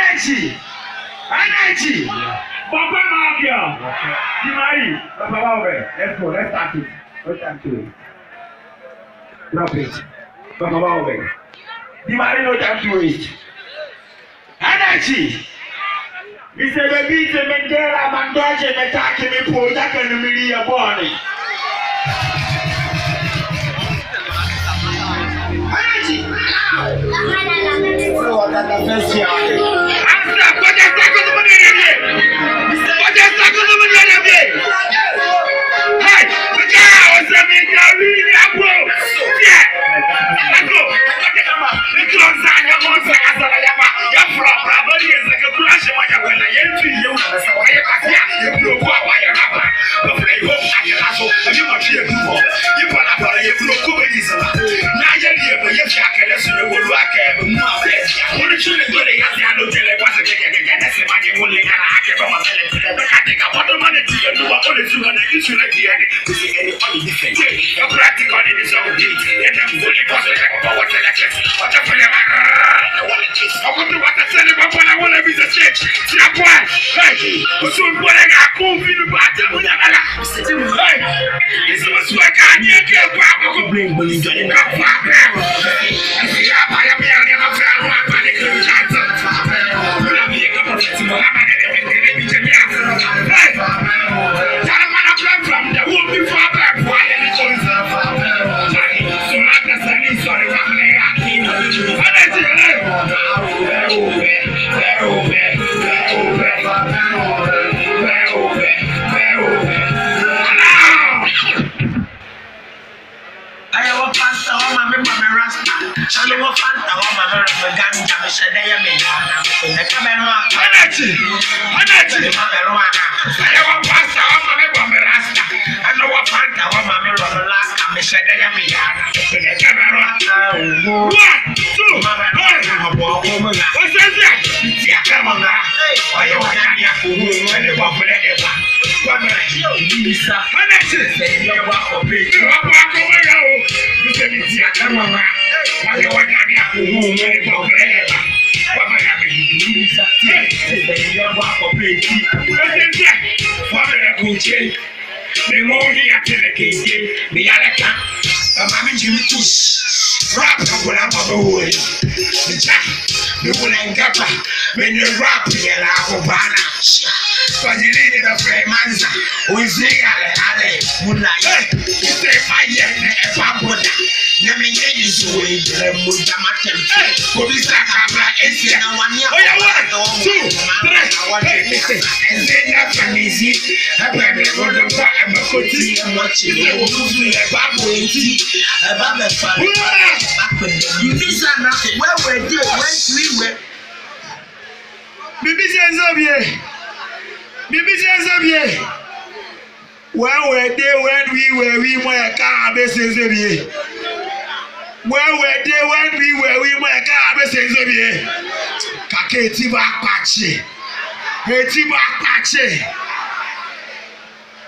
Energy. Papa Markia. Dimari. Papa Wawe. Let's go. Let's start it. Let's start to it. Drop it. Papa Wawe. Dimari, no time to waste. Energy. Mr. Baby, the Mandela, Mandoja, attacking me, poor Jack and Amelia Bonnie. Energy. What are the best here?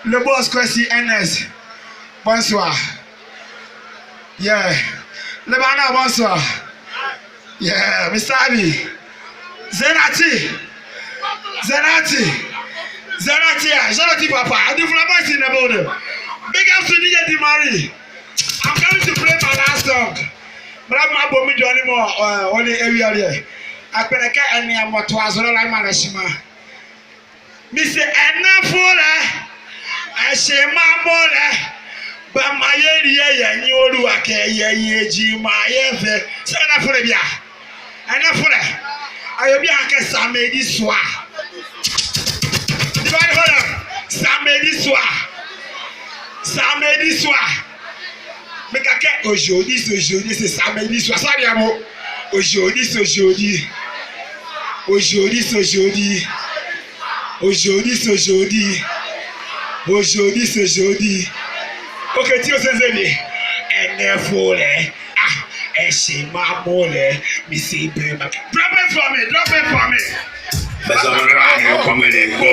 Le boss Kwesi NS. Bonsoir. Yeah. Le bana bonsoir. Yeah, Mr. Abi. Zenati, papa. I do flowers in the border. Big up to DJ Dimari. I'm going to play my last song. But I'm not going to do any more only area there. I can get any more to as well like Malashima. Mr. Anafola. I say my mother, but my area, and you do a care, ye, my ever. So enough for you. Enough for that. I will be a Sam made this soir. Sam made this soir. Make a cat aujourd'hui, c'est Sam made this soir. Sorry, amo. Aujourd'hui. Ok, tu sais, c'est ma mole, mais c'est bien. Drop it for me. But I'm around here, come and let go.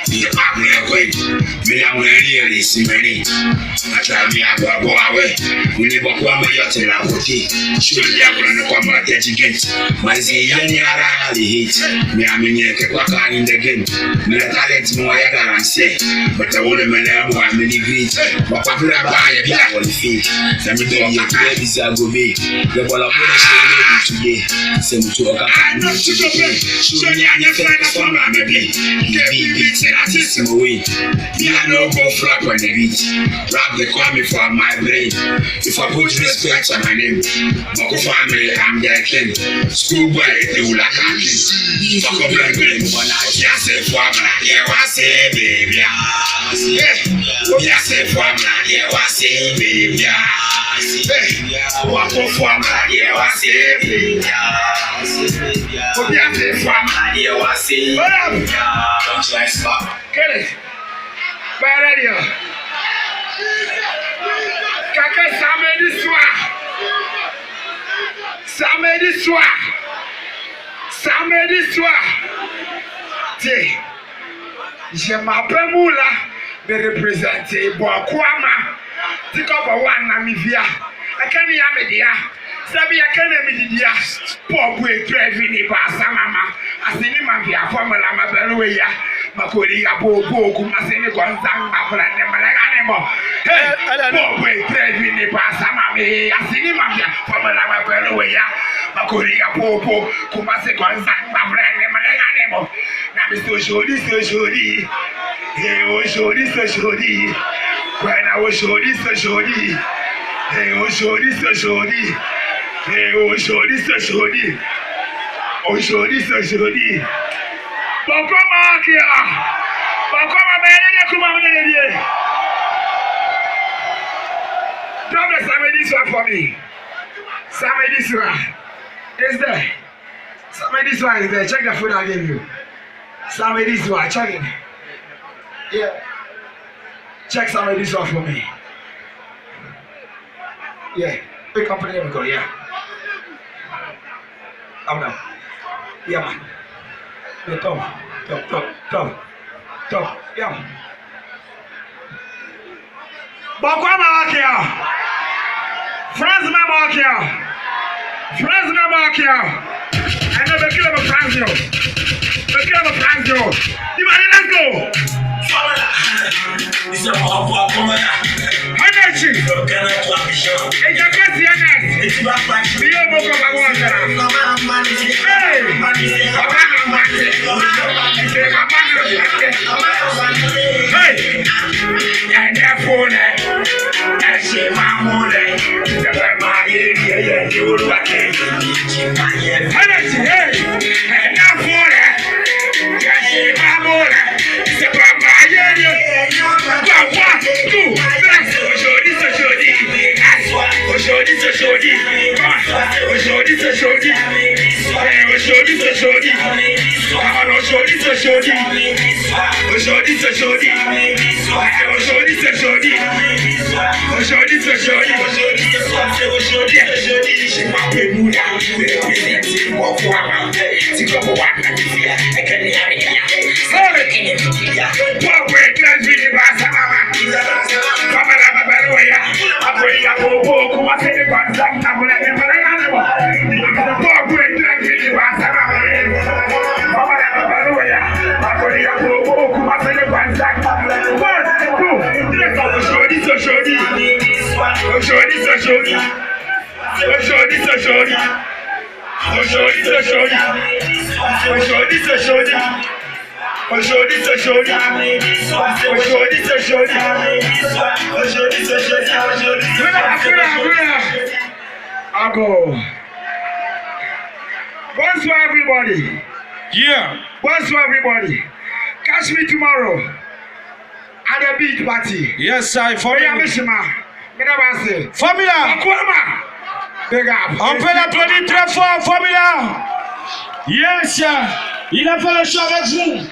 The Pablo Queen, William Willie, Simony. I try me about away. We never come here to la Poti. Should you have to come back again? My Ziana, the heat. Me, I mean, you can in the game. Me, talent more than say. But I want to know what many great. But popular buy a bag on the feet. Some of them are babies are go big. The ball of money today. Send to a I'm not to go play. Show me and your friend from my baby. Get me beats and I just away. Me, I know go flap on the beat. Rap the kwame for my brain. If I put respect on my name, Moko family, I'm their king. Schoolboy, they will like a king. Fuck up like me, but I can't say for me. Yeah, I say, baby. Yeah, say for me. Yeah, I say, baby. Walk off for me. Yeah, I say, baby. Yeah, for me. Yeah, I say, baby. Don't try stop. Get it. By radio. Kaka samedi soir. Tiens, je m'appelle Moula de représenter Boakwama. Tikoba wana mivia. Akani amedia. Sabi akani midia. Pobwe trevini basa mama. Asini mavia formula mabeluwe ya. Makori ya bobo kumasini gonzang mafrane malagane mo. Hey, pobwe trevini basa mama. Asini mavia formula mabeluwe ya. Makori ya bobo kumasini gonzang mafrane malagane mo. Na misto shodi. Hey, oh shodi. When I was shodi. Hey, oh shodi. Hey, oh shodi. Oh shodi. Bakoma kia. Bakoma bene kuma mwenye. Drop the samedi one for me. Samedi one is there. Samedi one is there. Check the food I gave you. Samedi one, check it. Yeah. Check samedi one for me. Yeah. Pick up and go. Yeah. Come now. Yeah, man. Yeah, top. Yeah. Bakwama wakia. France ma wakia. I know the killer of France, yo. Let's go. It's a pop Energy. It's a question. It's back like Hey. Hey. And therefore, that's it, my money. Energy, hey. And therefore, that's it, my money. It's about my area. 1, 2, 3. I'll go. Bonsoir everybody. Yeah. Bonsoir everybody. Catch me tomorrow at the beach party. Yes, I Formula. Big up. On peut l'applaudir très fort, Formula. Yes, il a fait le show avec vous.